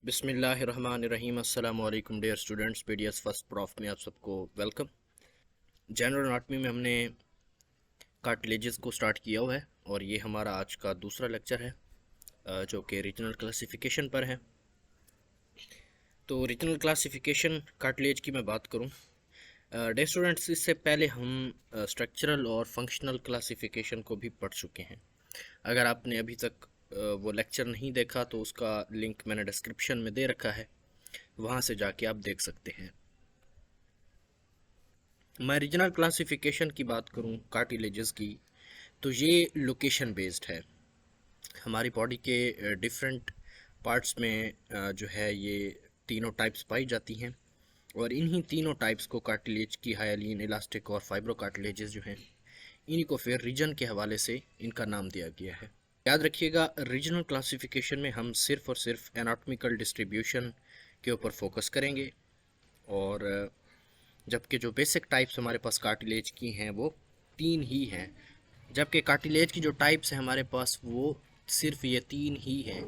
बिस्मिल्लाहिर्रहमानिर्रहीम। अस्सलाम वालेकुम dear students, PDS first prof में आप सबको वेलकम। जनरल एनाटॉमी में हमने कार्टिलेजेस को स्टार्ट किया हुआ है और ये हमारा आज का दूसरा लेक्चर है जो कि रीजनल क्लासिफिकेशन पर है। तो रीजनल क्लासिफिकेशन कार्टिलेज की मैं बात करूँ डियर स्टूडेंट्स, इससे पहले हम स्ट्रक्चरल और फंक्शनल क्लासिफिकेशन को भी पढ़ चुके हैं। अगर आपने अभी तक वो लेक्चर नहीं देखा तो उसका लिंक मैंने डिस्क्रिप्शन में दे रखा है, वहाँ से जाके आप देख सकते हैं। मैं रीजनल क्लासिफिकेशन की बात करूं कार्टिलेजेस की, तो ये लोकेशन बेस्ड है। हमारी बॉडी के डिफरेंट पार्ट्स में जो है ये तीनों टाइप्स पाई जाती हैं और इन्हीं तीनों टाइप्स को कार्टिलेज की हाइलिन, इलास्टिक और फाइब्रो कार्टिलेजेस जो हैं इन्हीं को फिर रीजन के हवाले से इनका नाम दिया गया है। याद रखिएगा, रीजनल क्लासिफिकेशन में हम सिर्फ और सिर्फ एनाटॉमिकल डिस्ट्रीब्यूशन के ऊपर फोकस करेंगे और जबकि जो बेसिक टाइप्स हमारे पास कार्टिलेज की हैं वो तीन ही हैं, जबकि कार्टिलेज की जो टाइप्स हैं हमारे पास वो सिर्फ ये तीन ही हैं।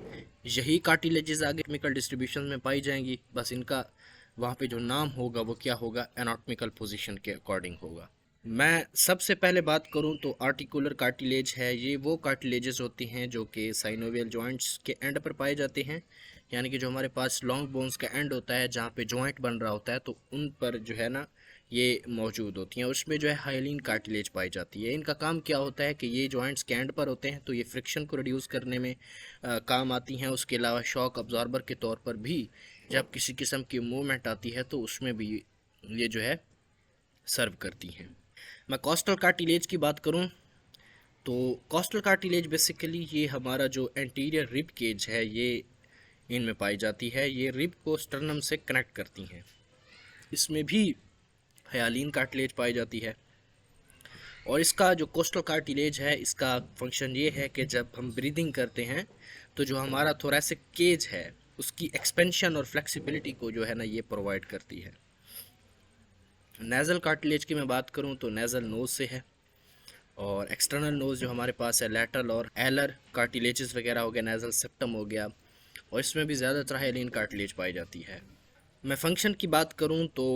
यही कार्टिलेजेस आगे एनाटॉमिकल डिस्ट्रीब्यूशन में पाई जाएंगी, बस इनका वहाँ पे जो नाम होगा वो क्या होगा, एनाटॉमिकल पोजीशन के अकॉर्डिंग होगा। मैं सबसे पहले बात करूं तो आर्टिकुलर कार्टिलेज है। ये वो कार्टिलेजेस होती हैं जो कि साइनोवियल जॉइंट्स के एंड पर पाए जाते हैं, यानी कि जो हमारे पास लॉन्ग बोन्स का एंड होता है जहाँ पे जॉइंट बन रहा होता है तो उन पर जो है ना ये मौजूद होती हैं। उसमें जो है हाइलिन कार्टिलेज पाई जाती है। इनका काम क्या होता है कि ये जॉइंट्स के एंड पर होते हैं तो ये फ्रिक्शन को रिड्यूस करने में काम आती हैं। उसके अलावा शॉक अब्जॉर्बर के तौर पर भी जब किसी किस्म की मूवमेंट आती है तो उसमें भी ये जो है सर्व करती हैं। मैं कॉस्टल कार्टिलेज की बात करूं तो कॉस्टल कार्टिलेज बेसिकली ये हमारा जो एंटीरियर रिब केज है ये इनमें पाई जाती है। ये रिब को स्टर्नम से कनेक्ट करती हैं। इसमें भी हाइलिन कार्टिलेज पाई जाती है और इसका जो कोस्टल कार्टिलेज है इसका फंक्शन ये है कि जब हम ब्रीदिंग करते हैं तो जो हमारा थोरैसिक केज है उसकी एक्सपेंशन और फ्लेक्सिबिलिटी को जो है ना ये प्रोवाइड करती है। नेज़ल कार्टिलेज की मैं बात करूं तो नेज़ल नोज से है और एक्सटर्नल नोज जो हमारे पास है लैटरल और एलर कार्टिलेजेस वगैरह हो गया, नेज़ल सेप्टम हो गया, और इसमें भी ज़्यादातर हाइलिन कार्टिलेज पाई जाती है। मैं फंक्शन की बात करूं तो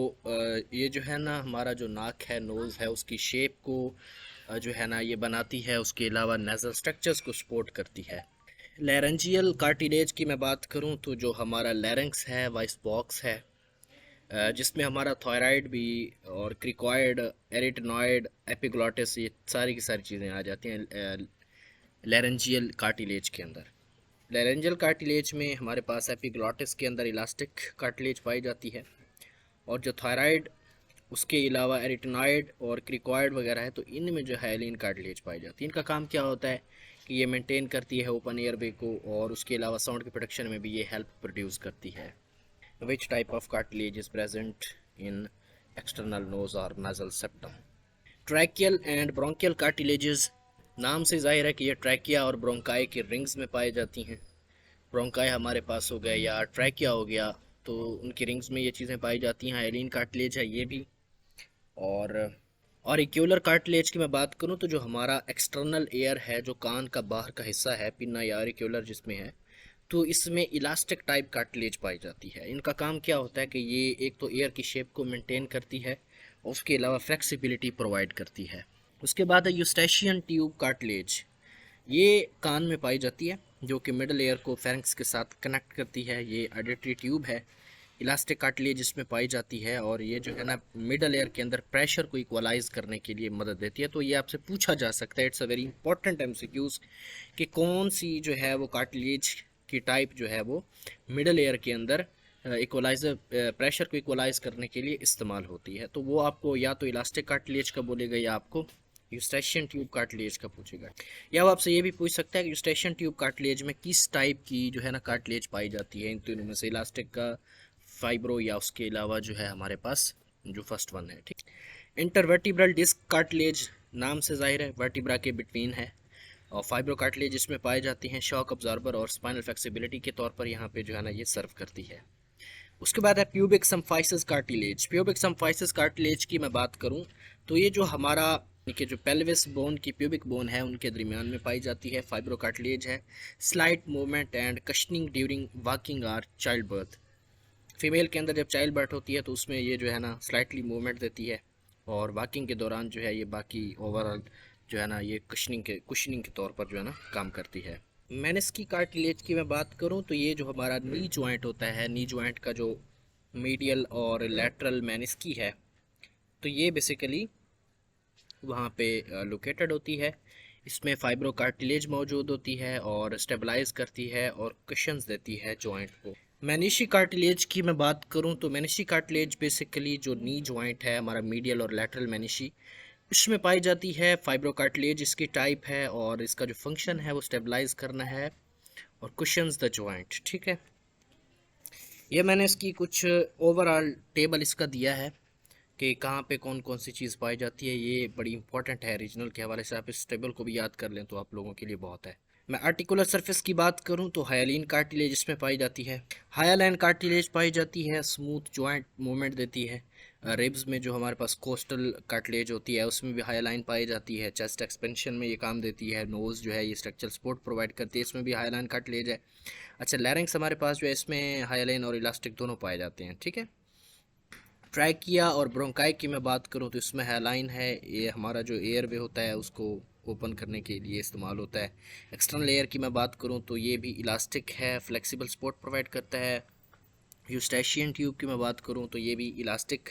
ये जो है ना हमारा जो नाक है, नोज़ है, उसकी शेप को जो है ना ये बनाती है। उसके अलावा नेज़ल स्ट्रक्चर्स को सपोर्ट करती है। लैरेंजियल कार्टिलेज की मैं बात करूं तो जो हमारा लैरिंक्स है, वॉइस बॉक्स है, जिसमें हमारा थायराइड भी और क्रिकॉइड, एरिटनॉइड, एपिग्लॉटिस, ये सारी की सारी चीज़ें आ जाती हैं लैरेंजियल कार्टिलेज के अंदर। लैरेंजियल कार्टिलेज में हमारे पास एपिग्लॉटिस के अंदर इलास्टिक कार्टिलेज पाई जाती है और जो थायराइड, उसके अलावा एरिटनॉइड और क्रिकॉइड वगैरह है तो इनमें जो हाइलिन कार्टिलेज पाई जाती है। इनका काम क्या होता है कि ये मेंटेन करती है ओपन एयरवे को और उसके अलावा साउंड के प्रोडक्शन में भी ये हेल्प प्रोड्यूस करती है। Which type of cartilage is present in external nose or nasal septum? Tracheal and bronchial cartilages, नाम से जाहिर है कि ये ट्रैकिया और ब्रोंकाई के रिंग्स में पाई जाती हैं। ब्रोंकाई हमारे पास हो गए या ट्रैकिया हो गया तो उनकी रिंग्स में ये चीज़ें पाई जाती हैं। हाइलिन कार्टिलेज है ये भी। और ऑरिक्यूलर कार्टिलेज की मैं बात करूं तो जो हमारा एक्सटर्नल एयर है, जो कान का बाहर का हिस्सा है, पिन्ना या ऑरिक्यूलर जिसमें है, तो इसमें इलास्टिक टाइप कार्टिलेज पाई जाती है। इनका काम क्या होता है कि ये एक तो एयर की शेप को मेंटेन करती है और उसके अलावा फ्लेक्सिबिलिटी प्रोवाइड करती है। उसके बाद है यूस्टेशियन ट्यूब कार्टिलेज। ये कान में पाई जाती है जो कि मिडल एयर को फेरिंक्स के साथ कनेक्ट करती है। ये ऑडिटरी ट्यूब है। इलास्टिक कार्टिलेज इसमें पाई जाती है और ये जो है ना मिडल एयर के अंदर प्रेशर को इक्वलाइज करने के लिए मदद देती है। तो ये आपसे पूछा जा सकता है, it's a very important MCQs, कि कौन सी जो है वो कार्टिलेज की टाइप जो है वो मिडल एयर के अंदर इक्वलाइजर प्रेशर को इक्वलाइज करने के लिए इस्तेमाल होती है। तो वो आपको या तो इलास्टिक कार्टिलेज का बोलेगा या आपको यूस्टेशियन ट्यूब कार्टिलेज का पूछेगा। या वो आपसे ये भी पूछ सकता है कि यूस्टेशियन ट्यूब कार्टिलेज में किस टाइप की जो है ना कार्टिलेज पाई जाती है इन तीनों में से, इलास्टिक का, फाइब्रो या उसके अलावा जो है हमारे पास जो फर्स्ट वन है। ठीक, इंटरवर्टिब्रल डिस्क कार्टिलेज नाम से जाहिर है वर्टिब्रा के बिटवीन है और फाइब्रो कार्टिलेज इसमें पाई जाती हैं। शॉक अब्जॉर्बर और स्पाइनल फ्लेक्सिबिलिटी के तौर पर यहाँ पे जो है ना ये सर्व करती है। उसके बाद है pubic symphysis cartilage. Pubic symphysis cartilage की मैं बात करूँ तो ये जो हमारा कि जो पेल्विस बोन की प्यूबिक बोन है उनके दरमियान में पाई जाती है। फाइब्रो कार्टिलेज है। Slight movement and cushioning during walking or childbirth. Female के अंदर जब चाइल्ड बर्थ होती है तो उसमें ये जो है ना स्लाइटली मूवमेंट देती है, और वॉकिंग के दौरान जो है ये बाकी ओवरऑल जो है ना ये कुशनिंग के तौर पर जो है ना काम करती है। मेनिस्की कार्टिलेज की मैं बात करूं तो ये जो हमारा नी जॉइंट होता है, नी जॉइंट का जो मीडियल और लैटरल मेनिस्की है, तो ये बेसिकली वहाँ पे लोकेटेड होती है। इसमें फाइब्रो कार्टिलेज मौजूद होती है और स्टेबलाइज करती है और कुशंस देती है जॉइंट को। मेनिशी कार्टिलेज की मैं बात करूं तो मेनिशी कार्टिलेज बेसिकली जो नी जॉइंट है हमारा मीडियल और लैटरल मेनिशी, इसमें पाई जाती है। फाइब्रो कार्टिलेज इसकी टाइप है और इसका जो फंक्शन है वो स्टेबलाइज करना है और कुशंस द जॉइंट। ठीक है, ये मैंने इसकी कुछ ओवरऑल टेबल इसका दिया है कि कहाँ पे कौन कौन सी चीज़ पाई जाती है। ये बड़ी इंपॉर्टेंट है रीजनल के हवाले से, आप इस टेबल को भी याद कर लें तो आप लोगों के लिए बहुत है। मैं आर्टिकुलर सरफेस की बात करूं तो हायालिन कार्टिलेज इसमें पाई जाती है। हायालाइन कार्टिलेज पाई जाती है, स्मूथ जॉइंट मूवमेंट देती है। रिब्स में जो हमारे पास कोस्टल कार्टिलेज होती है उसमें भी हायालाइन पाई जाती है, चेस्ट एक्सपेंशन में ये काम देती है। नोज़ जो है ये स्ट्रक्चरल सपोर्ट प्रोवाइड करती है, इसमें भी हायालाइन कार्टिलेज है। अच्छा, लैरिंग्स हमारे पास जो है इसमें हायालाइन और इलास्टिक दोनों पाए जाते हैं। ठीक है, ट्रैकिया और ब्रोंकाई की मैं बात करूं तो इसमें हायालाइन है, ये हमारा जो एयर वे होता है उसको ओपन करने के लिए इस्तेमाल होता है। एक्सटर्नल एयर की मैं बात करूं तो ये भी इलास्टिक है, फ्लेक्सिबल सपोर्ट प्रोवाइड करता है। यूस्टैशियन ट्यूब की मैं बात करूं तो ये भी इलास्टिक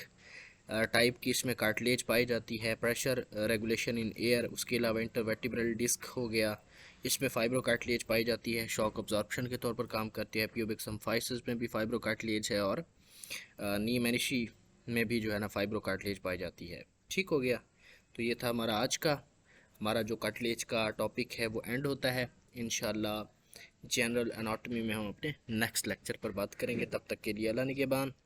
टाइप की इसमें कार्टिलेज पाई जाती है। प्रेशर रेगुलेशन इन एयर, उसके अलावा इंटरवर्टिब्रल डिस्क हो गया, इसमें फाइब्रो कार्टिलेज पाई जाती है, शॉक अब्जॉर्प्शन के तौर पर काम करती है। प्यूबिक सम्फाइसिस में भी फाइब्रो कार्टिलेज है और नी मेनिशी में भी जो है ना फाइब्रो कार्टिलेज पाई जाती है। ठीक हो गया, तो ये था हमारा आज का, हमारा जो कार्टिलेज का टॉपिक है वो एंड होता है। इंशाल्लाह जनरल एनाटॉमी में हम अपने नेक्स्ट लेक्चर पर बात करेंगे। तब तक के लिए अल्लाह निगहबान।